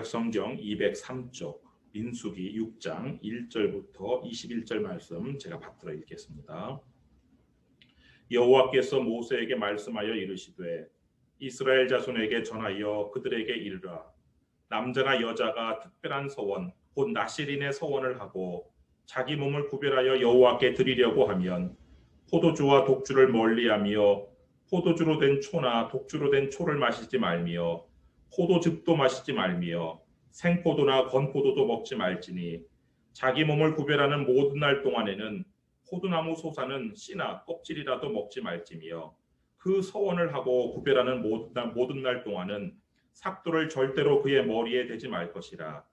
성경 203쪽 민수기 6장 1절부터 21절 말씀 제가 받들어 읽겠습니다. 여호와께서 모세에게 말씀하여 이르시되 이스라엘 자손에게 전하여 그들에게 이르라. 남자나 여자가 특별한 서원 곧 나실인의 서원을 하고 자기 몸을 구별하여 여호와께 드리려고 하면 포도주와 독주를 멀리하며 포도주로 된 초나 독주로 된 초를 마시지 말며 포도즙도 마시지 말며 생포도나 건포도도 먹지 말지니 자기 몸을 구별하는 모든 날 동안에는 포도나무 솟아는 씨나 껍질이라도 먹지 말지며 그 서원을 하고 구별하는 모든 날 동안은 삭도를 절대로 그의 머리에 대지 말 것이라.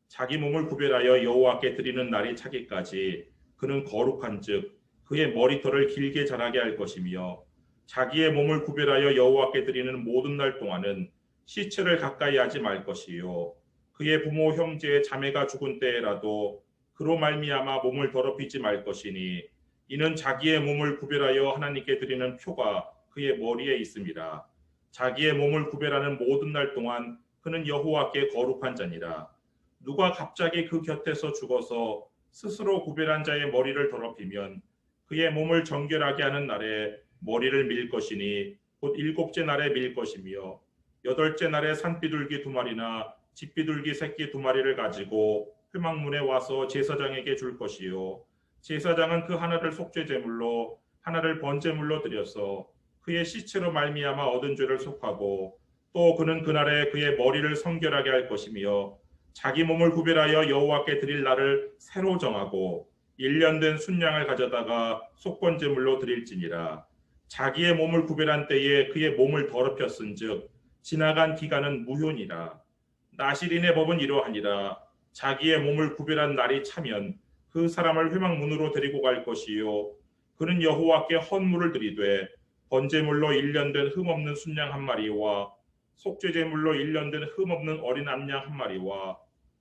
자기 몸을 구별하여 여호와께 드리는 날이 차기까지 그는 거룩한즉 그의 머리털을 길게 자라게 할 것이며 자기의 몸을 구별하여 여호와께 드리는 모든 날 동안은 시체를 가까이 하지 말 것이요 그의 부모 형제의 자매가 죽은 때에라도 그로 말미암아 몸을 더럽히지 말 것이니 이는 자기의 몸을 구별하여 하나님께 드리는 표가 그의 머리에 있음이라. 자기의 몸을 구별하는 모든 날 동안 그는 여호와께 거룩한 자니라. 누가 갑자기 그 곁에서 죽어서 스스로 구별한 자의 머리를 더럽히면 그의 몸을 정결하게 하는 날에 머리를 밀 것이니 곧 일곱째 날에 밀 것이며 여덟째 날에 산비둘기 2마리나 집비둘기 새끼 2마리를 가지고 회막문에 와서 제사장에게 줄 것이요 제사장은 그 하나를 속죄제물로 하나를 번제물로 드려서 그의 시체로 말미암아 얻은 죄를 속하고 또 그는 그날에 그의 머리를 성결하게 할 것이며 자기 몸을 구별하여 여호와께 드릴 날을 새로 정하고 1년 된 순양을 가져다가 속번제물로 드릴지니라. 자기의 몸을 구별한 때에 그의 몸을 더럽혔은즉 지나간 기간은 무효니라. 나실인의 법은 이러하니라. 자기의 몸을 구별한 날이 차면 그 사람을 회막문으로 데리고 갈 것이요 그는 여호와께 헌물을 드리되 번제물로 1년 된 흠없는 순양 1마리와 속죄제물로 1년 된 흠없는 어린 암양 1마리와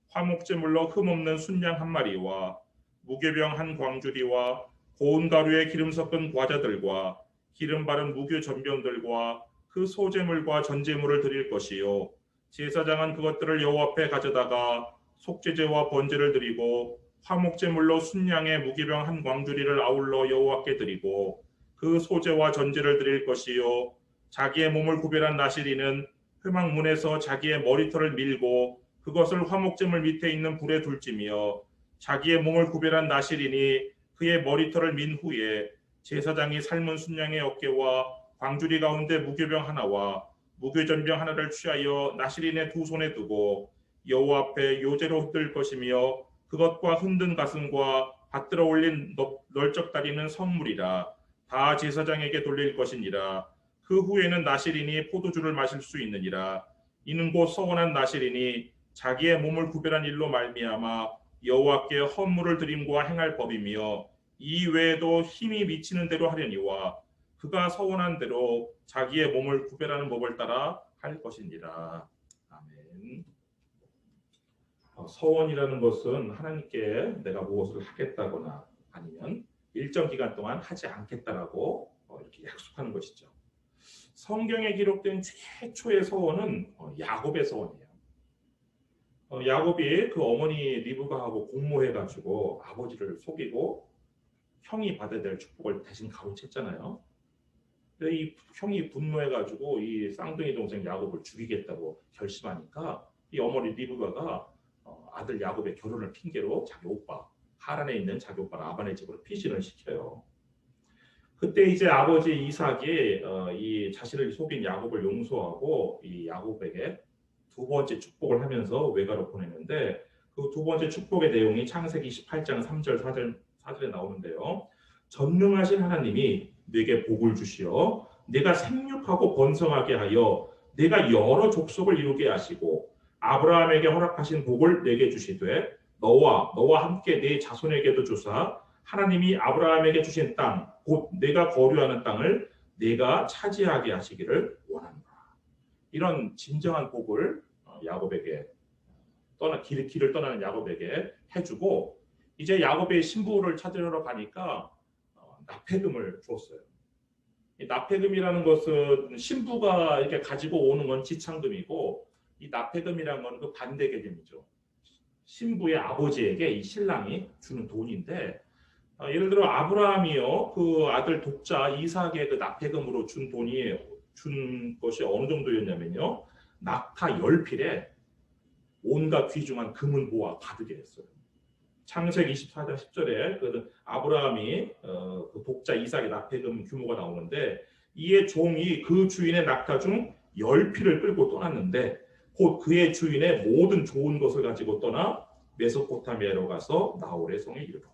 화목제물로 흠없는 순양 1마리와 무교병 1광주리와 고운 가루에 기름 섞은 과자들과 기름 바른 무교 전병들과 그 소제물과 전제물을 드릴 것이요 제사장은 그것들을 여호와 앞에 가져다가 속죄제와 번제를 드리고 화목제물로 순양의 무교병 1광주리를 아울러 여호와께 드리고 그 소제와 전제를 드릴 것이요 자기의 몸을 구별한 나실인은 회막문에서 자기의 머리털을 밀고 그것을 화목제물 밑에 있는 불에 둘지며 자기의 몸을 구별한 나실인이 그의 머리털을 민 후에 제사장이 삶은 순양의 어깨와 광주리 가운데 무교병 하나와 무교전병 하나를 취하여 나실인의 2손에 두고 여호와 앞에 요제로 흩을 것이며 그것과 흔든 가슴과 받들어 올린 널쩍다리는 성물이라. 다 제사장에게 돌릴 것이니라. 그 후에는 나실인이 포도주를 마실 수 있느니라. 이는 곧 서원한 나실인이 자기의 몸을 구별한 일로 말미암아 여호와께 헌물을 드림과 행할 법이며 이 외에도 힘이 미치는 대로 하려니와 그가 서원한 대로 자기의 몸을 구별하는 법을 따라 할 것이니라. 아멘. 서원이라는 것은 하나님께 내가 무엇을 하겠다거나 아니면 일정 기간 동안 하지 않겠다라고 이렇게 약속하는 것이죠. 성경에 기록된 최초의 서원은 야곱의 서원이에요. 야곱이 그 어머니 리브가하고 공모해가지고 아버지를 속이고 형이 받아야 될 축복을 대신 가로챘잖아요. 근데 이 형이 분노해가지고 이 쌍둥이 동생 야곱을 죽이겠다고 결심하니까 이 어머니 리브가가 아들 야곱의 결혼을 핑계로 자기 오빠 하란에 있는 자기 오빠 라반의 집으로 피신을 시켜요. 그때 이제 아버지 이삭이 이 자신을 속인 야곱을 용서하고 이 야곱에게 2번째 축복을 하면서 외가로 보내는데 그 2번째 축복의 내용이 창세기 18장 3절 4절에 나오는데요. 전능하신 하나님이 내게 복을 주시어 내가 생육하고 번성하게 하여 내가 여러 족속을 이루게 하시고 아브라함에게 허락하신 복을 내게 주시되 너와 함께 네 자손에게도 주사 하나님이 아브라함에게 주신 땅 곧 내가 거류하는 땅을 내가 차지하게 하시기를 원한다. 이런 진정한 복을 야곱에게 길을 떠나는 야곱에게 해주고 이제 야곱의 신부를 찾으러 가니까 납폐금을 줬어요. 이 납폐금이라는 것은 신부가 이렇게 가지고 오는 건 지참금이고 이 납해금이라는 건 그 반대 개념이죠. 신부의 아버지에게 이 신랑이 주는 돈인데 예를 들어 아브라함이요 그 아들 독자 이삭의 그 납해금으로 준 것이 어느 정도였냐면요 낙타 10필에 온갖 귀중한 금은 보화 가득에 했어요. 창세기 24장 10절에 그 아브라함이 그 독자 이삭의 납해금 규모가 나오는데 이에 종이 그 주인의 낙타 중 10필을 끌고 떠났는데 곧 그의 주인의 모든 좋은 것을 가지고 떠나 메소포타미아로 가서 나홀의 성에 이르러.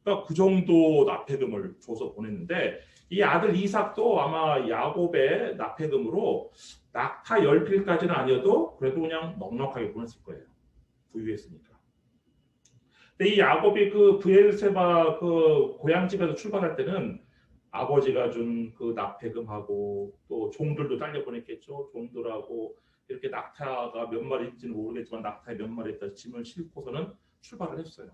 그러니까 그 정도 납해금을 줘서 보냈는데 이 아들 이삭도 아마 야곱의 납해금으로 낙타 10필까지는 아니어도 그래도 그냥 넉넉하게 보냈을 거예요. 부유했으니까. 근데 이 야곱이 그 브엘세바 그 고향집에서 출발할 때는 아버지가 준 그 납해금하고 또 종들도 딸려 보냈겠죠. 종들하고 이렇게 낙타가 몇 마리인지는 모르겠지만 낙타에 몇 마리 있다 짐을 싣고서는 출발을 했어요.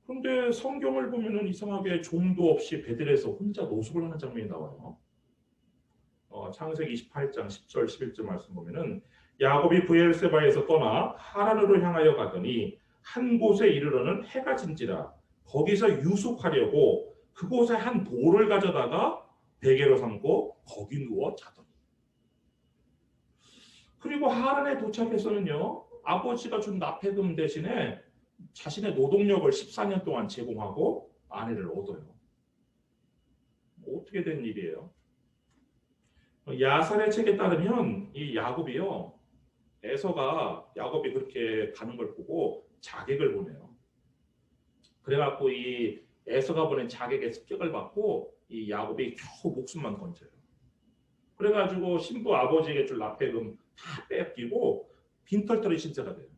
그런데 성경을 보면은 이상하게 종도 없이 베들에서 혼자 노숙을 하는 장면이 나와요. 창세기 28장 10절 11절 말씀 보면은 야곱이 브엘세바에서 떠나 하란으로 향하여 가더니 한 곳에 이르러는 해가 진지라 거기서 유숙하려고 그곳에 한 돌을 가져다가 베개로 삼고 거기 누워 자더니 그리고 하란에 도착해서는요 아버지가 준 납해금 대신에 자신의 노동력을 14년 동안 제공하고 아내를 얻어요. 어떻게 된 일이에요? 야살의 책에 따르면 이 야곱이요 에서가 야곱이 그렇게 가는 걸 보고 자객을 보내요. 그래갖고 이 에서가 보낸 자객의 습격을 받고 이 야곱이 겨우 목숨만 건져요. 그래가지고 신부 아버지에게 줄 납해금 다 뺏기고 빈털터리 신세가 돼요.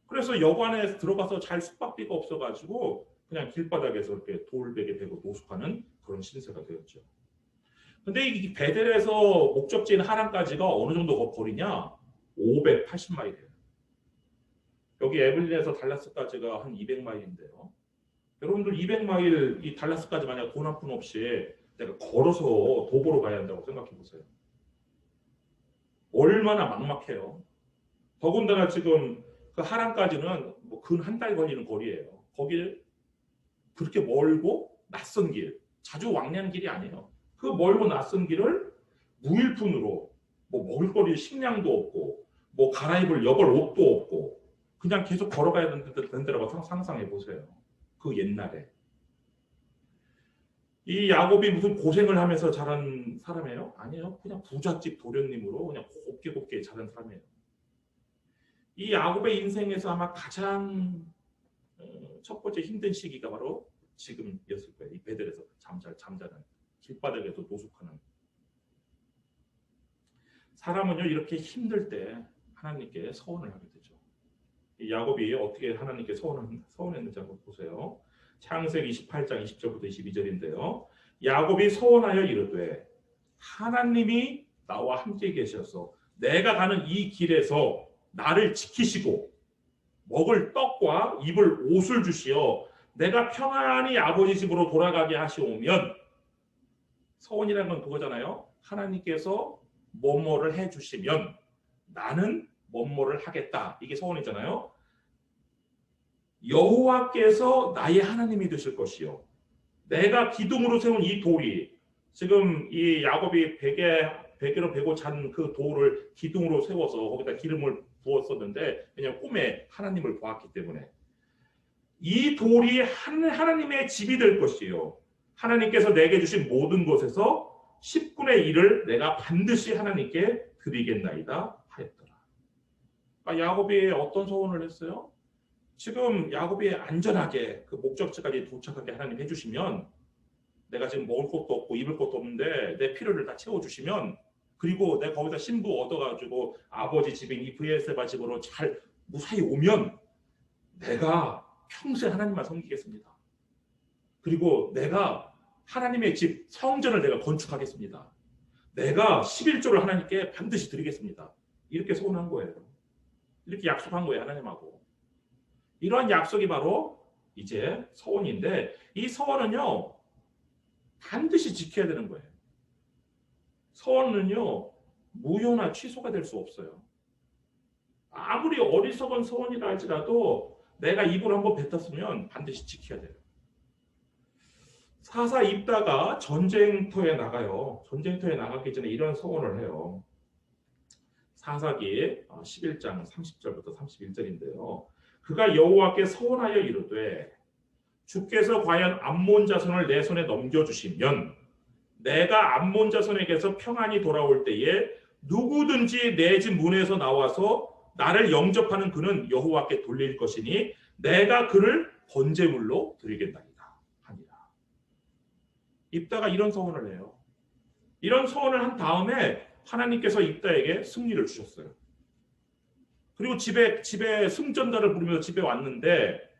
그래서 여관에 들어가서 잘 숙박비가 없어가지고 그냥 길바닥에서 이렇게 돌베개 베고 노숙하는 그런 신세가 되었죠. 근데 이 베델에서 목적지인 하란까지가 어느 정도 거리냐? 580마일이에요. 여기 에블린에서 달라스까지가 한 200마일인데요. 여러분들 200마일 이 달라스까지 만약 돈 한 푼 없이 내가 걸어서 도보로 가야 한다고 생각해 보세요. 얼마나 막막해요. 더군다나 지금 그 하란까지는 뭐 근 한 달 걸리는 거리예요. 거길 그렇게 멀고 낯선 길, 자주 왕래하는 길이 아니에요. 그 멀고 낯선 길을 무일푼으로 뭐 먹을거리 식량도 없고 뭐 갈아입을 여벌 옷도 없고 그냥 계속 걸어가야 된다고 상상해 보세요. 그 옛날에 이 야곱이 무슨 고생을 하면서 자란 사람이에요? 아니에요. 그냥 부잣집 도련님으로 그냥 곱게 자란 사람이에요. 이 야곱의 인생에서 아마 가장 첫 번째 힘든 시기가 바로 지금이었을 거예요. 이 베델에서 잠자는 길바닥에서 노숙하는 사람은요 이렇게 힘들 때 하나님께 서원을 하게 되죠. 이 야곱이 어떻게 하나님께 서원했는지 한번 보세요. 창세기 28장 20절부터 22절인데요. 야곱이 서원하여 이르되 하나님이 나와 함께 계셔서 내가 가는 이 길에서 나를 지키시고 먹을 떡과 입을 옷을 주시어 내가 평안히 아버지 집으로 돌아가게 하시오면 서원이라는 건 그거잖아요. 하나님께서 뭐뭐를 해주시면 나는 뭐뭐를 하겠다. 이게 서원이잖아요. 여호와께서 나의 하나님이 되실 것이요. 내가 기둥으로 세운 이 돌이 지금 이 야곱이 베개로 베고 잔 그 돌을 기둥으로 세워서 거기다 기름을 부었었는데 왜냐하면 꿈에 하나님을 보았기 때문에 이 돌이 하나님의 집이 될 것이요. 하나님께서 내게 주신 모든 것에서 10분의 1을 내가 반드시 하나님께 드리겠나이다 하였더라. 그러니까 야곱이 어떤 소원을 했어요? 지금 야곱이 안전하게 그 목적지까지 도착하게 하나님 해주시면 내가 지금 먹을 것도 없고 입을 것도 없는데 내 필요를 다 채워주시면 그리고 내가 거기다 신부 얻어가지고 아버지 집인 이 브엘세바 집으로 잘 무사히 오면 내가 평생 하나님만 섬기겠습니다. 그리고 내가 하나님의 집 성전을 내가 건축하겠습니다. 내가 11조를 하나님께 반드시 드리겠습니다. 이렇게 소원한 거예요. 이렇게 약속한 거예요. 하나님하고. 이러한 약속이 바로 이제 서원인데 이 서원은요 반드시 지켜야 되는 거예요. 서원은요 무효나 취소가 될 수 없어요. 아무리 어리석은 소원이라 할지라도 내가 입을 한번 뱉었으면 반드시 지켜야 돼요. 사사 입다가 전쟁터에 나가요. 전쟁터에 나가기 전에 이런 서원을 해요. 사사기 11장 30절부터 31절인데요. 그가 여호와께 서원하여 이르되 주께서 과연 암몬 자손을 내 손에 넘겨주시면 내가 암몬 자손에게서 평안히 돌아올 때에 누구든지 내 집 문에서 나와서 나를 영접하는 그는 여호와께 돌릴 것이니 내가 그를 번제물로 드리겠나이다 하니라. 입다가 이런 서원을 해요. 이런 서원을 한 다음에 하나님께서 입다에게 승리를 주셨어요. 그리고 집에 승전가를 부르면서 집에 왔는데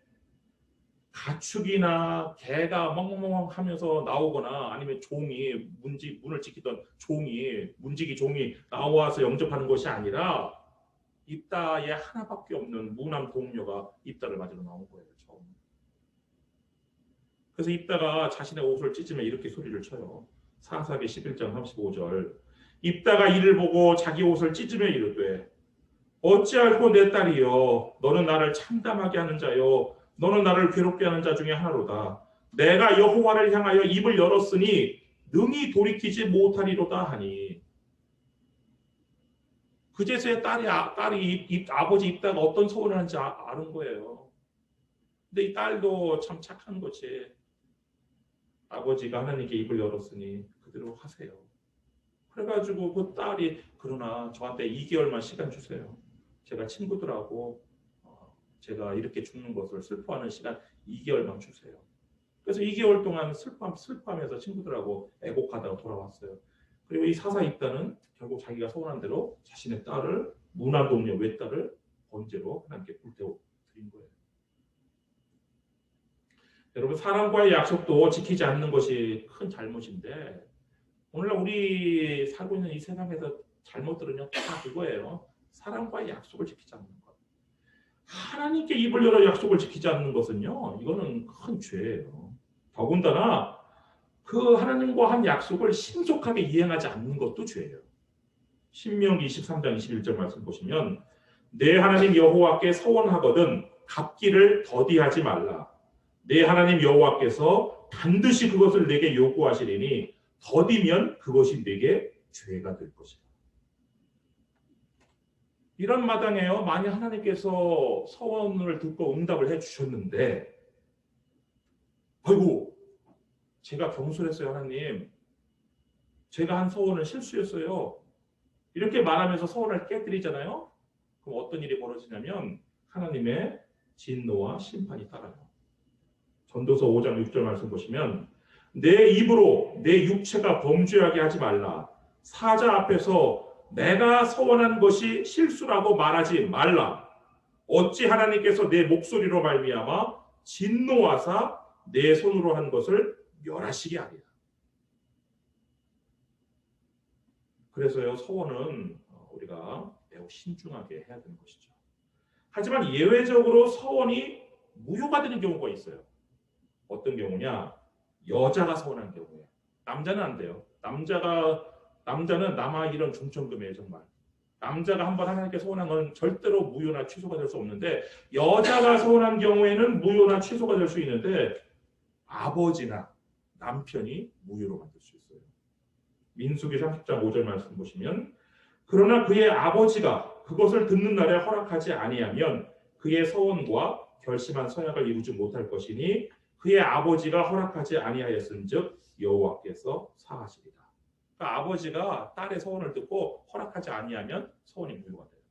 가축이나 개가 멍멍멍 하면서 나오거나 아니면 종이 문을 지키던 문지기 종이 나와서 영접하는 것이 아니라 입다에 하나밖에 없는 무남 동료가 입다를 맞으러 나온 거예요. 처음. 그래서 입다가 자신의 옷을 찢으며 이렇게 소리를 쳐요. 사사기 11장 35절. 입다가 이를 보고 자기 옷을 찢으며 이르되 어찌할꼬 내 딸이여 너는 나를 참담하게 하는 자요 너는 나를 괴롭게 하는 자 중에 하나로다. 내가 여호와를 향하여 입을 열었으니 능히 돌이키지 못하리로다 하니. 그제서야 딸이 아버지 입다가 어떤 소원을 하는지 아는 거예요. 근데 이 딸도 참 착한 거지. 아버지가 하나님께 입을 열었으니 그대로 하세요. 그래가지고 그 딸이 그러나 저한테 2개월만 시간 주세요. 제가 친구들하고 제가 이렇게 죽는 것을 슬퍼하는 시간 2개월만 주세요. 그래서 2개월 동안 슬퍼하면서 친구들하고 애곡하다가 돌아왔어요. 그리고 이 사사 입다는 결국 자기가 소원한 대로 자신의 딸을 무나동녀 외딸을 번제로 하나님께 불태워 드린 거예요. 여러분 사람과의 약속도 지키지 않는 것이 큰 잘못인데 오늘날 우리 살고 있는 이 세상에서 잘못들은요 다 그거예요. 사람과의 약속을 지키지 않는 것. 하나님께 입을 열어 약속을 지키지 않는 것은요 이거는 큰 죄예요. 더군다나 그 하나님과 한 약속을 신속하게 이행하지 않는 것도 죄예요. 신명기 23장 21절 말씀 보시면 내 하나님 여호와께 서원하거든 갚기를 더디하지 말라. 내 하나님 여호와께서 반드시 그것을 내게 요구하시리니 더디면 그것이 내게 죄가 될 것이다. 이런 마당에요. 만약 하나님께서 서원을 듣고 응답을 해주셨는데 아이고 제가 경솔했어요 하나님. 제가 한 서원은 실수였어요. 이렇게 말하면서 서원을 깨뜨리잖아요. 그럼 어떤 일이 벌어지냐면 하나님의 진노와 심판이 따라요. 전도서 5장 6절 말씀 보시면 내 입으로 내 육체가 범죄하게 하지 말라. 사자 앞에서 내가 서원한 것이 실수라고 말하지 말라. 어찌 하나님께서 내 목소리로 말미암아 진노하사 내 손으로 한 것을 멸하시게 하리라. 그래서요 서원은 우리가 매우 신중하게 해야 되는 것이죠. 하지만 예외적으로 서원이 무효가 되는 경우가 있어요. 어떤 경우냐? 여자가 서원한 경우에. 남자는 안 돼요. 남자는 남아 이런 중천금이에요 정말. 남자가 한번 하나님께 서원한 건 절대로 무효나 취소가 될 수 없는데 여자가 서원한 경우에는 무효나 취소가 될 수 있는데 아버지나 남편이 무효로 만들 수 있어요. 민수기 30장 5절 말씀 보시면 그러나 그의 아버지가 그것을 듣는 날에 허락하지 아니하면 그의 서원과 결심한 서약을 이루지 못할 것이니 그의 아버지가 허락하지 아니하였은즉 여호와께서 사하시리라. 그러니까 아버지가 딸의 서원을 듣고 허락하지 아니하면 서원이 무효가 돼요.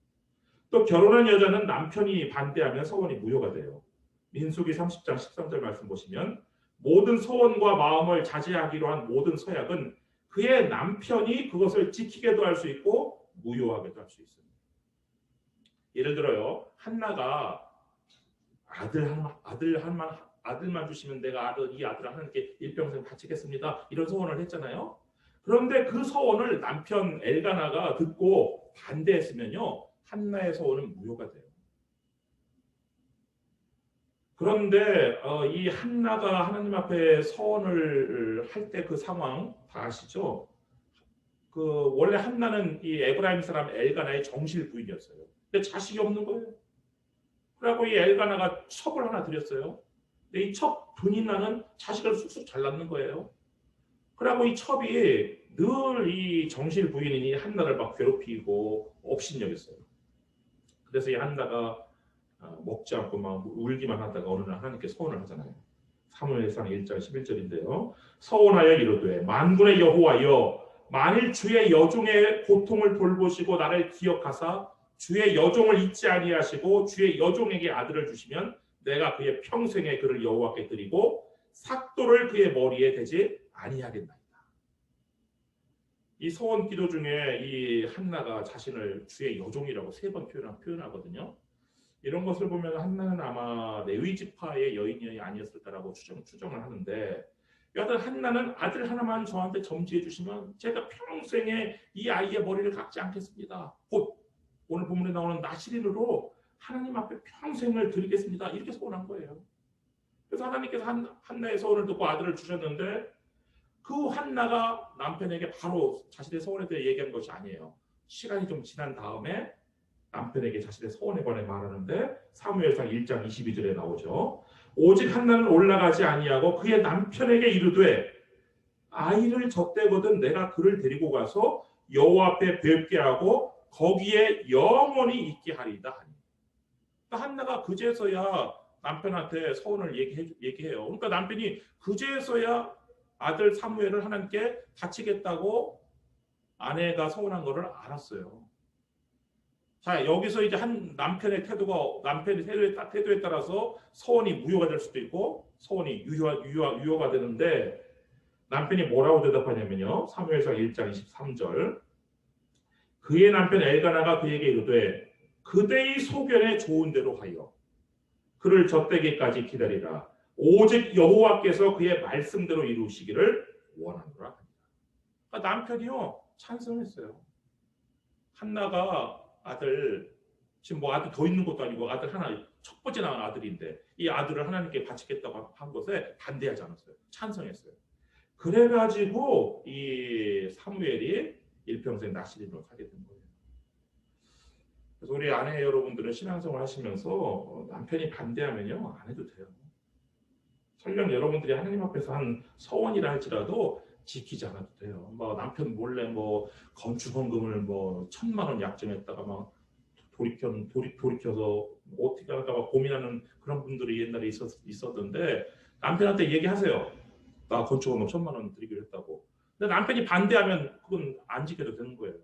또 결혼한 여자는 남편이 반대하면 서원이 무효가 돼요. 민수기 30장 13절 말씀 보시면 모든 서원과 마음을 자제하기로 한 모든 서약은 그의 남편이 그것을 지키게도 할 수 있고 무효하게도 할 수 있습니다. 예를 들어요. 한나가 아들만 주시면 내가 이 아들을 하나님께 일평생 바치겠습니다. 이런 서원을 했잖아요. 그런데 그 서원을 남편 엘가나가 듣고 반대했으면요. 한나의 서원은 무효가 돼요. 그런데 이 한나가 하나님 앞에 서원을 할 때 그 상황 다 아시죠? 원래 한나는 이 에브라임 사람 엘가나의 정실 부인이었어요. 근데 자식이 없는 거예요. 그래갖고 이 엘가나가 첩을 하나 드렸어요. 근데 이 첩 분인나는 자식을 쑥쑥 잘 낳는 거예요. 그래갖고 이 첩이 늘 이 정실 부인인 이 한나를 막 괴롭히고 업신여겼어요. 그래서 이 한나가 먹지 않고 막 울기만 하다가 어느 날 하나님께 서원을 하잖아요. 사무엘상 1장 11절인데요. 서원하여 이르되 만군의 여호와여 만일 주의 여종의 고통을 돌보시고 나를 기억하사 주의 여종을 잊지 아니하시고 주의 여종에게 아들을 주시면 내가 그의 평생에 그를 여호와께 드리고 삭도를 그의 머리에 대지 아니하겠나이다. 이 서원 기도 중에 이 한나가 자신을 주의 여종이라고 3번 표현하거든요. 이런 것을 보면 한나는 아마 레위 지파의 여인이 아니었을까라고 추정을 하는데, 여하튼 한나는 아들 하나만 저한테 점지해 주시면 제가 평생에 이 아이의 머리를 깎지 않겠습니다. 곧 오늘 본문에 나오는 나시린으로 하나님 앞에 평생을 드리겠습니다. 이렇게 서원한 거예요. 그래서 하나님께서 한나의 서원을 듣고 아들을 주셨는데, 그 한나가 남편에게 바로 자신의 서원에 대해 얘기한 것이 아니에요. 시간이 좀 지난 다음에 남편에게 자신의 서원에 관해 말하는데 사무엘상 1장 22절에 나오죠. 오직 한나는 올라가지 아니하고 그의 남편에게 이르되 아이를 젖대거든 내가 그를 데리고 가서 여호와 앞에 뵙게 하고 거기에 영원히 있게 하리이다 하니. 그러니까 한나가 그제서야 남편한테 서원을 얘기해요. 그러니까 남편이 그제서야 아들 사무엘을 하나님께 바치겠다고 아내가 서원한 것을 알았어요. 자, 여기서 이제 남편의 태도에 따라서 서원이 무효가 될 수도 있고 서원이 유효가 되는데, 남편이 뭐라고 대답하냐면요. 사무엘상 1장 23절. 그의 남편 엘가나가 그에게 이르되 그대의 소견에 좋은 대로 하여 그를 젖대기까지 기다리라. 오직 여호와께서 그의 말씀대로 이루시기를 원하노라. 그러니까 남편이요 찬성했어요. 한나가 아들, 지금 뭐 아들 더 있는 것도 아니고 아들 하나, 첫 번째 낳은 아들인데 이 아들을 하나님께 바치겠다고 한 것에 반대하지 않았어요. 찬성했어요. 그래가지고 이 사무엘이 일평생 나시린으로 가게 된 거예요. 그래서 우리 아내 여러분들은 신앙생활 하시면서 남편이 반대하면요 안 해도 돼요. 설령 여러분들이 하나님 앞에서 한 서원이라 할지라도 지키지 않아도 돼요. 뭐 남편 몰래 뭐 건축헌금을 뭐 1,000만 원 약정했다가 막 돌이켜서 어떻게 할까 막 고민하는 그런 분들이 옛날에 있었던데, 남편한테 얘기하세요. 나 건축헌금 1,000만 원 드리기로 했다고. 근데 남편이 반대하면 그건 안 지켜도 되는 거예요.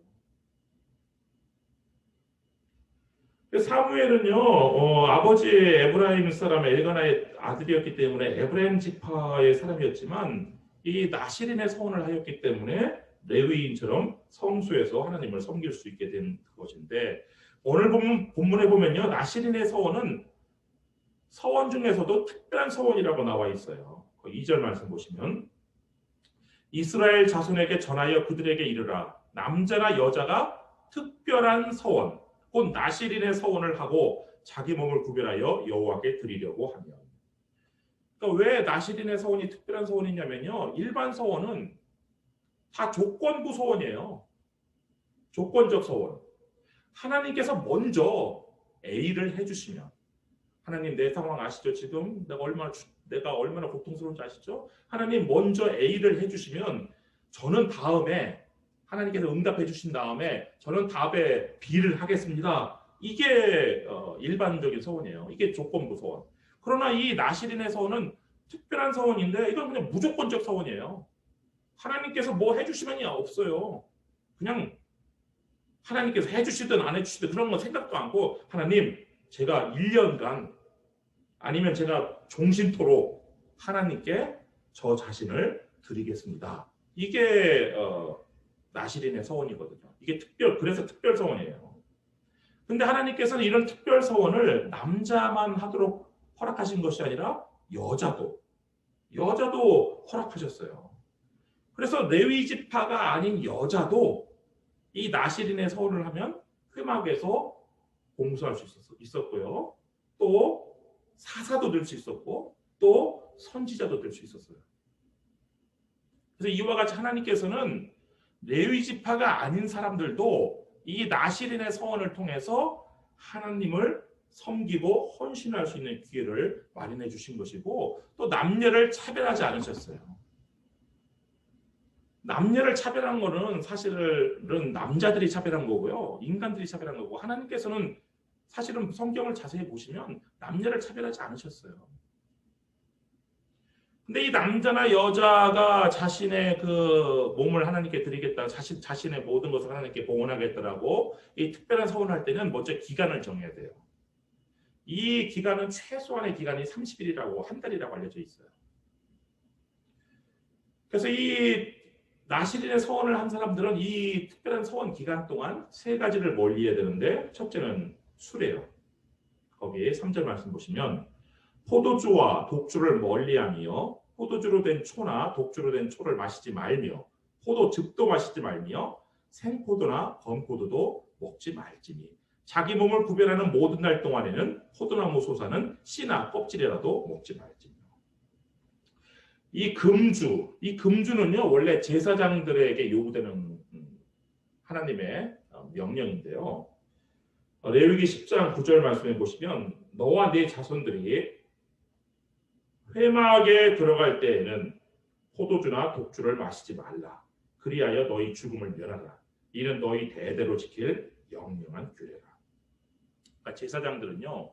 사무엘은요 아버지 에브라임 사람 엘가나의 아들이었기 때문에 에브라임 지파의 사람이었지만 이 나시린의 서원을 하였기 때문에 레위인처럼 성소에서 하나님을 섬길 수 있게 된 것인데, 오늘 본문에 보면요 나시린의 서원은 서원 중에서도 특별한 서원이라고 나와 있어요. 2절 말씀 보시면 이스라엘 자손에게 전하여 그들에게 이르라 남자나 여자가 특별한 서원 곧 나시린의 서원을 하고 자기 몸을 구별하여 여호와께 드리려고 하며. 그러니까 왜 나시린의 서원이 특별한 서원이냐면요, 일반 서원은 다 조건부 서원이에요. 조건적 서원. 하나님께서 먼저 A를 해주시면, 하나님 내 상황 아시죠? 지금 내가 얼마나 고통스러운지 아시죠? 하나님 먼저 A를 해주시면 저는 다음에 하나님께서 응답해 주신 다음에 저는 다음에 B를 하겠습니다. 이게 일반적인 서원이에요. 이게 조건부 서원. 그러나 이 나시린의 서원은 특별한 서원인데 이건 그냥 무조건적 서원이에요. 하나님께서 뭐 해주시면이 없어요. 그냥 하나님께서 해주시든 안 해주시든 그런 거 생각도 않고, 하나님 제가 1년간 아니면 제가 종신토록 하나님께 저 자신을 드리겠습니다. 이게 나시린의 서원이거든요. 이게 그래서 특별 서원이에요. 근데 하나님께서는 이런 특별 서원을 남자만 하도록 허락하신 것이 아니라 여자도 허락하셨어요. 그래서 레위 지파가 아닌 여자도 이 나시린의 서원을 하면 회막에서 공수할 수 있었고요. 또 사사도 될 수 있었고 또 선지자도 될 수 있었어요. 그래서 이와 같이 하나님께서는 레위 지파가 아닌 사람들도 이 나실인의 서원을 통해서 하나님을 섬기고 헌신할 수 있는 기회를 마련해 주신 것이고 또 남녀를 차별하지 않으셨어요. 남녀를 차별한 거는 사실은 남자들이 차별한 거고요. 인간들이 차별한 거고 하나님께서는 사실은 성경을 자세히 보시면 남녀를 차별하지 않으셨어요. 근데 이 남자나 여자가 자신의 그 몸을 하나님께 드리겠다, 자신의 모든 것을 하나님께 봉헌하겠다라고 이 특별한 서원을 할 때는 먼저 기간을 정해야 돼요. 이 기간은 최소한의 기간이 30일이라고 한 달이라고 알려져 있어요. 그래서 이 나실인의 서원을 한 사람들은 이 특별한 서원 기간 동안 세 가지를 멀리해야 되는데 첫째는 술이에요. 거기에 3절 말씀 보시면 포도주와 독주를 멀리하며 포도주로 된 초나 독주로 된 초를 마시지 말며 포도즙도 마시지 말며 생포도나 건포도도 먹지 말지니 자기 몸을 구별하는 모든 날 동안에는 포도나무 솟아는 씨나 껍질이라도 먹지 말지니. 이 금주는요 원래 제사장들에게 요구되는 하나님의 명령인데요. 레위기 10장 9절 말씀해 보시면 너와 네 자손들이 회막에 들어갈 때에는 포도주나 독주를 마시지 말라. 그리하여 너희 죽음을 면하라. 이는 너희 대대로 지킬 영영한 규례라. 그러니까 제사장들은요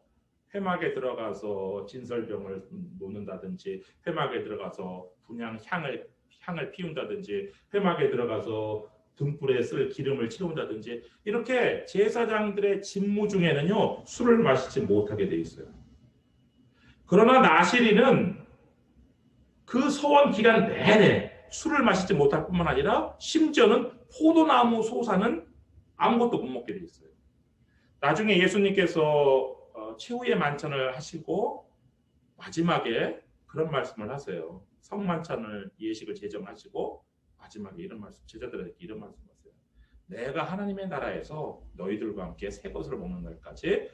회막에 들어가서 진설병을 놓는다든지 회막에 들어가서 분향 향을 피운다든지 회막에 들어가서 등불에 쓸 기름을 채운다든지 이렇게 제사장들의 직무 중에는요 술을 마시지 못하게 돼 있어요. 그러나 나실인은 그 서원 기간 내내 술을 마시지 못할 뿐만 아니라 심지어는 포도나무 솟아는 아무것도 못 먹게 돼 있어요. 나중에 예수님께서 최후의 만찬을 하시고 마지막에 그런 말씀을 하세요. 성만찬을 예식을 제정하시고 마지막에 이런 말씀, 제자들에게 이런 말씀하세요. 내가 하나님의 나라에서 너희들과 함께 새 것을 먹는 날까지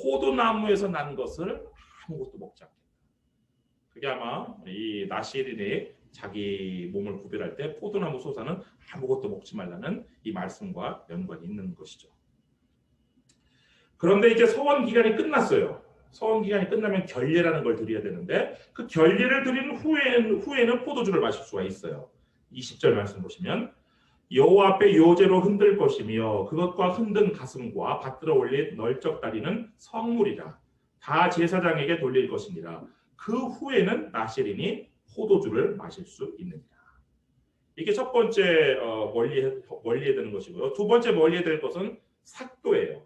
포도나무에서 난 것을 아무것도 먹지 않겠다. 그게 아마 이 나실인이 자기 몸을 구별할 때 포도나무 솟아는 아무것도 먹지 말라는 이 말씀과 연관이 있는 것이죠. 그런데 이제 서원 기간이 끝났어요. 서원 기간이 끝나면 결례라는 걸 드려야 되는데 그 결례를 드린 후에는 포도주를 마실 수가 있어요. 20절 말씀 보시면 여호와 앞에 요제로 흔들 것이며 그것과 흔든 가슴과 받들어 올린 널쩍 다리는 성물이라 다 제사장에게 돌릴 것이니라. 그 후에는 나실인이 포도주를 마실 수 있느니라. 이게 첫 번째 멀리해야 되는 것이고요. 두 번째 멀리해야 될 것은 삭도예요.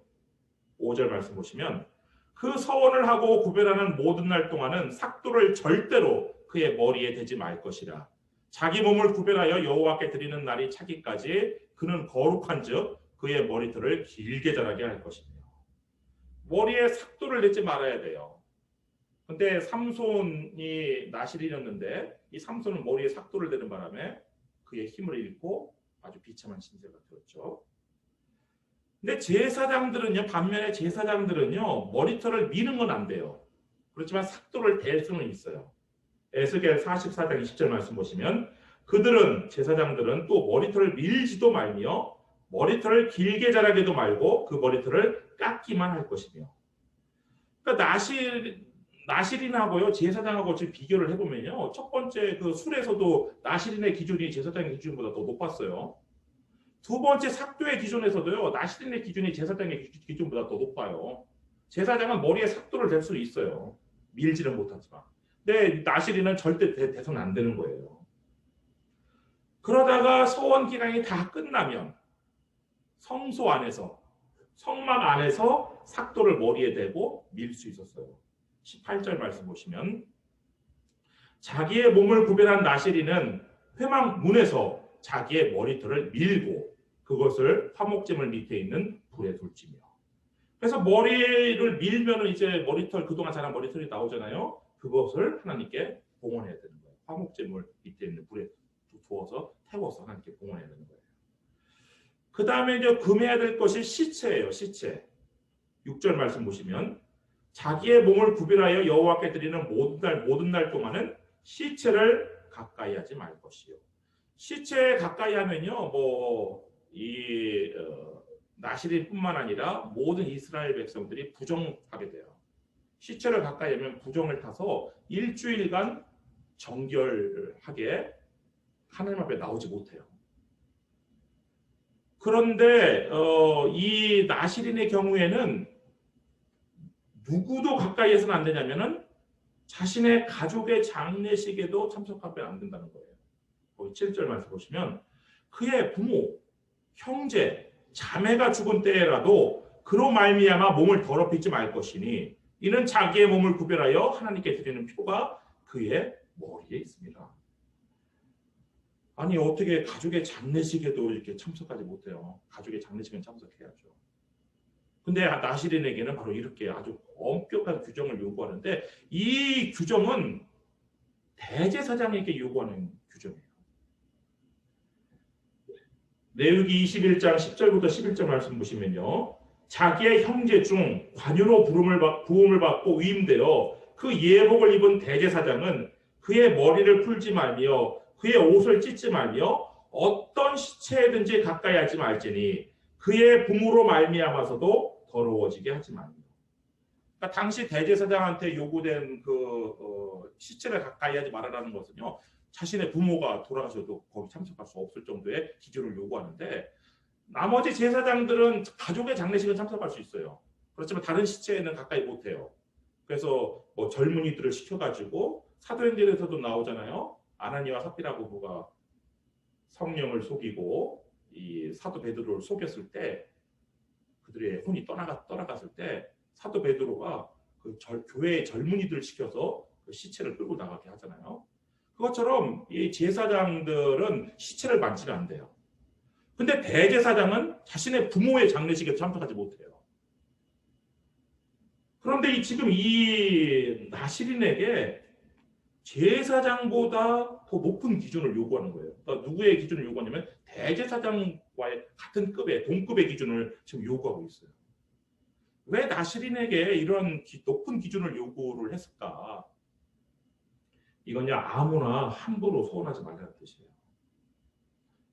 5절 말씀 보시면 그 서원을 하고 구별하는 모든 날 동안은 삭도를 절대로 그의 머리에 대지 말 것이라. 자기 몸을 구별하여 여호와께 드리는 날이 차기까지 그는 거룩한즉 그의 머리털을 길게 자라게 할 것이며. 머리에 삭도를 내지 말아야 돼요. 근데 삼손이 나실인이었는데 이 삼손은 머리에 삭도를 대는 바람에 그의 힘을 잃고 아주 비참한 신세가 되었죠. 근데 반면에 제사장들은요 머리털을 미는 건 안 돼요. 그렇지만 삭도를 댈 수는 있어요. 에스겔 44장 20절 말씀 보시면 그들은 제사장들은 또 머리털을 밀지도 말며 머리털을 길게 자라게도 말고 그 머리털을 깎기만 할 것이며. 그러니까 나실인하고요 제사장하고 지금 비교를 해보면요 첫 번째 그 술에서도 나실인의 기준이 제사장의 기준보다 더 높았어요. 두 번째 삭도의 기준에서도요 나실인의 기준이 제사장의 기준보다 더 높아요. 제사장은 머리에 삭도를 댈 수 있어요. 밀지는 못하지만. 근데 나실인은 절대 대서는 안 되는 거예요. 그러다가 서원 기간이 다 끝나면 성소 안에서 성막 안에서 삭도를 머리에 대고 밀 수 있었어요. 18절 말씀 보시면 자기의 몸을 구별한 나실인은 회막 문에서 자기의 머리털을 밀고 그것을 화목제물 밑에 있는 불에 둘지며. 그래서 머리를 밀면은 이제 머리털 그동안 자란 머리털이 나오잖아요. 그것을 하나님께 봉헌해야 되는 거예요. 화목제물 밑에 있는 불에 두어서 태워서 하나님께 봉헌해야 되는 거예요. 그 다음에 이제 금해야 될 것이 시체예요. 시체. 6절 말씀 보시면 자기의 몸을 구별하여 여호와께 드리는 모든 날 동안은 시체를 가까이 하지 말 것이요. 시체에 가까이 하면요, 이 나시린뿐만 아니라 모든 이스라엘 백성들이 부정하게 돼요. 시체를 가까이 하면 부정을 타서 일주일간 정결하게 하나님 앞에 나오지 못해요. 그런데 이 나시린의 경우에는 누구도 가까이에서는 안 되냐면은 자신의 가족의 장례식에도 참석하면 안 된다는 거예요. 거기 7절 말씀 보시면 그의 부모, 형제, 자매가 죽은 때라도 그로 말미암아 몸을 더럽히지 말 것이니 이는 자기의 몸을 구별하여 하나님께 드리는 표가 그의 머리에 있습니다. 아니 어떻게 가족의 장례식에도 이렇게 참석하지 못해요? 가족의 장례식은 참석해야죠. 근데 나시린에게는 바로 이렇게 아주 엄격한 규정을 요구하는데 이 규정은 대제사장에게 요구하는 규정이에요. 레위기 21장 10절부터 11절 말씀 보시면요. 자기의 형제 중 관유로 부음을 받고 위임되어 그 예복을 입은 대제사장은 그의 머리를 풀지 말며 그의 옷을 찢지 말며 어떤 시체든지 가까이 하지 말지니 그의 부모로 말미암아서도 더러워지게 하지 말며. 그러니까 당시 대제사장한테 요구된 시체를 가까이 하지 말아라는 것은요. 자신의 부모가 돌아가셔도 거기 참석할 수 없을 정도의 기준을 요구하는데 나머지 제사장들은 가족의 장례식은 참석할 수 있어요. 그렇지만 다른 시체에는 가까이 못해요. 그래서 젊은이들을 시켜가지고 사도행전에서도 나오잖아요. 아나니와 삽비라 부부가 성령을 속이고 이 사도 베드로를 속였을 때 그들의 혼이 떠나갔을 때 사도 베드로가 교회의 젊은이들을 시켜서 그 시체를 끌고 나가게 하잖아요. 그것처럼 이 제사장들은 시체를 만지면 안 돼요. 근데 대제사장은 자신의 부모의 장례식에 참석하지 못해요. 그런데 지금 이 나시린에게 제사장보다 더 높은 기준을 요구하는 거예요. 그러니까 누구의 기준을 요구하냐면 대제사장과의 같은 급의 동급의 기준을 지금 요구하고 있어요. 왜 나시린에게 이런 높은 기준을 요구를 했을까? 이건요 아무나 함부로 소원하지 말라는 뜻이에요.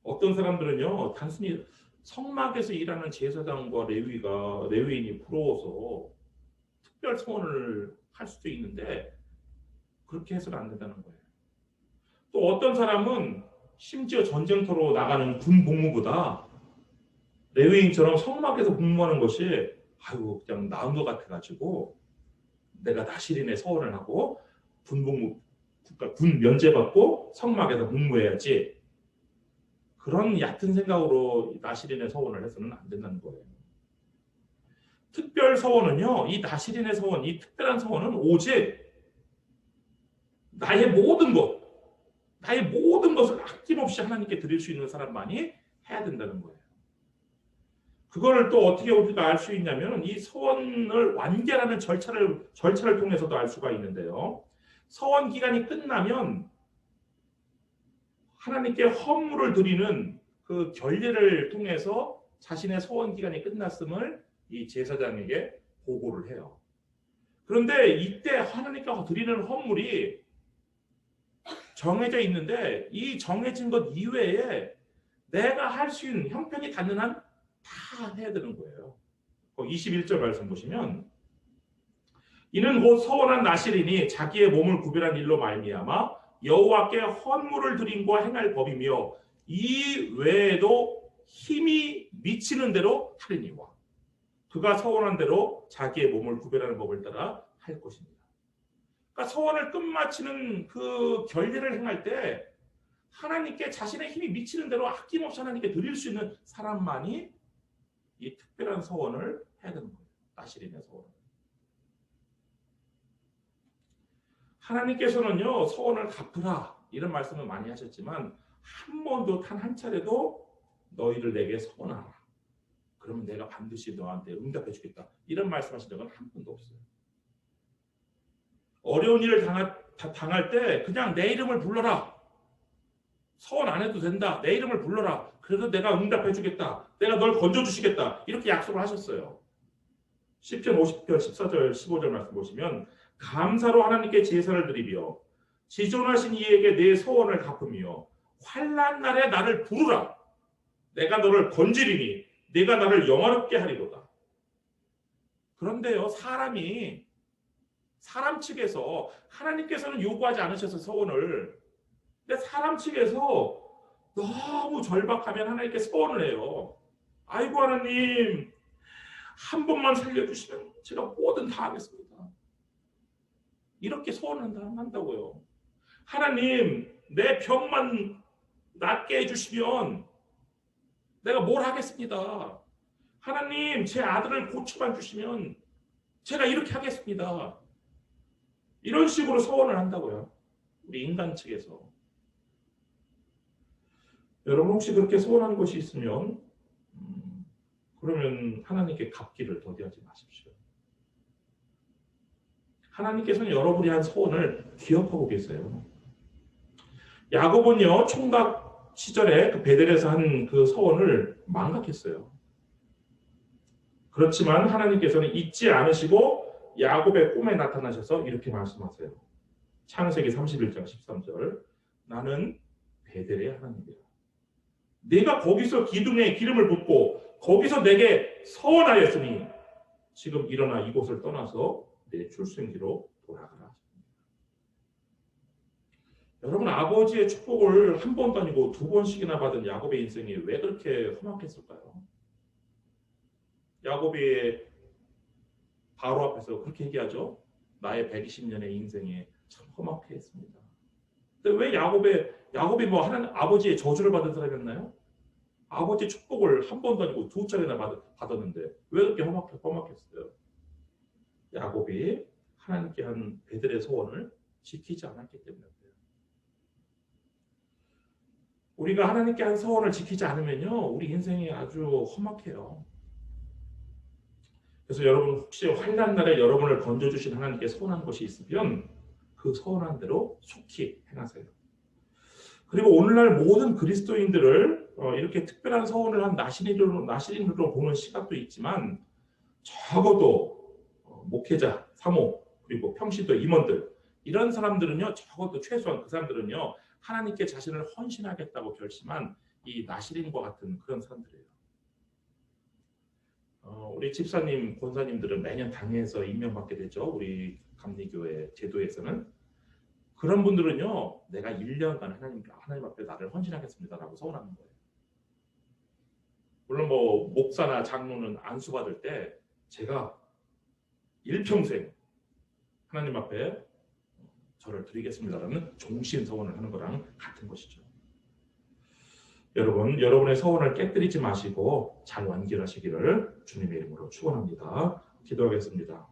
어떤 사람들은요 단순히 성막에서 일하는 제사장과 레위인이 부러워서 특별 소원을 할 수도 있는데 그렇게 해서는 안 된다는 거예요. 또 어떤 사람은 심지어 전쟁터로 나가는 군 복무보다 레위인처럼 성막에서 복무하는 것이 그냥 나은 것 같아가지고 내가 나시린의 서원을 하고 군 면제받고 성막에서 복무해야지. 그런 얕은 생각으로 나시린의 서원을 해서는 안 된다는 거예요. 특별 서원은요, 이 나시린의 서원, 이 특별한 서원은 오직 나의 모든 것을 아낌없이 하나님께 드릴 수 있는 사람만이 해야 된다는 거예요. 그거를 또 어떻게 우리가 알 수 있냐면 이 서원을 완결하는 절차를 통해서도 알 수가 있는데요. 서원 기간이 끝나면 하나님께 헌물을 드리는 그 결례를 통해서 자신의 서원 기간이 끝났음을 이 제사장에게 보고를 해요. 그런데 이때 하나님께 드리는 헌물이 정해져 있는데 이 정해진 것 이외에 내가 할 수 있는 형편이 닿는 한 다 해야 되는 거예요. 21절 말씀 보시면 이는 곧 서원한 나시린이 자기의 몸을 구별한 일로 말미암아 여호와께 헌물을 드림과 행할 법이며 이 외에도 힘이 미치는 대로 하리니와 그가 서원한 대로 자기의 몸을 구별하는 법을 따라 할 것입니다. 그러니까 서원을 끝마치는 그 결례를 행할 때 하나님께 자신의 힘이 미치는 대로 아낌없이 하나님께 드릴 수 있는 사람만이 이 특별한 서원을 해야 되는 거예요. 나시린의 서원을. 하나님께서는요 서원을 갚으라 이런 말씀을 많이 하셨지만 한 번도 단 한 차례도 너희를 내게 서원하라. 그러면 내가 반드시 너한테 응답해 주겠다. 이런 말씀하신 적은 한 번도 없어요. 어려운 일을 당할 때 그냥 내 이름을 불러라. 서원 안 해도 된다. 내 이름을 불러라. 그래도 내가 응답해 주겠다. 내가 널 건져주시겠다. 이렇게 약속을 하셨어요. 시편 50편 14절 15절 말씀 보시면 감사로 하나님께 제사를 드리며 지존하신 이에게 내 서원을 갚으며 환난 날에 나를 부르라. 내가 너를 건지리니 네가 나를 영화롭게 하리로다. 그런데요, 사람 측에서 하나님께서는 요구하지 않으셔서 서원을, 근데 사람 측에서 너무 절박하면 하나님께 서원을 해요. 아이고 하나님, 한 번만 살려주시면 제가 뭐든 다 하겠습니다. 이렇게 서원한다고요. 하나님, 내 병만 낫게 해주시면 내가 뭘 하겠습니다. 하나님, 제 아들을 고쳐만 주시면 제가 이렇게 하겠습니다. 이런 식으로 서원을 한다고요. 우리 인간 측에서. 여러분 혹시 그렇게 서원하는 것이 있으면 그러면 하나님께 갚기를 더디하지 마십시오. 하나님께서는 여러분이 한 소원을 기억하고 계세요. 야곱은요, 총각 시절에 그 베델에서 한 그 소원을 망각했어요. 그렇지만 하나님께서는 잊지 않으시고 야곱의 꿈에 나타나셔서 이렇게 말씀하세요. 창세기 31장 13절. 나는 베델의 하나님이라. 네가 거기서 기둥에 기름을 붓고 거기서 내게 서원하였으니 지금 일어나 이곳을 떠나서 내 출생지로 돌아가라. 여러분, 아버지의 축복을 한 번도 아니고 두 번씩이나 받은 야곱의 인생이 왜 그렇게 험악했을까요? 야곱이 바로 앞에서 그렇게 얘기하죠. 나의 120년의 인생에 참 험악해 했습니다. 근데 왜 야곱이 뭐 하나님 아버지의 저주를 받은 사람이었나요? 아버지의 축복을 한 번도 아니고 두 차례나 받았는데 왜 그렇게 험악했어요? 야곱이 하나님께 한 베델의 소원을 지키지 않았기 때문이에요. 우리가 하나님께 한 소원을 지키지 않으면요, 우리 인생이 아주 험악해요. 그래서 여러분 혹시 환난 날에 여러분을 건져주신 하나님께 소원한 것이 있으면 그 소원한 대로 속히 행하세요. 그리고 오늘날 모든 그리스도인들을 이렇게 특별한 소원을 한 나시린으로 보는 시각도 있지만 적어도 목회자, 사모, 그리고 평신도 임원들 이런 사람들은요, 적어도 최소한 그 사람들은요, 하나님께 자신을 헌신하겠다고 결심한 이 나시린과 같은 그런 사람들이에요. 우리 집사님, 권사님들은 매년 당회에서 임명받게 되죠. 우리 감리교회 제도에서는. 그런 분들은요, 내가 1년간 하나님 앞에 나를 헌신하겠습니다라고 서원하는 거예요. 물론 뭐 목사나 장로는 안수받을 때 제가 일평생 하나님 앞에 저를 드리겠습니다라는 종신 서원을 하는 거랑 같은 것이죠. 여러분, 여러분의 서원을 깨뜨리지 마시고 잘 완결하시기를 주님의 이름으로 축원합니다. 기도하겠습니다.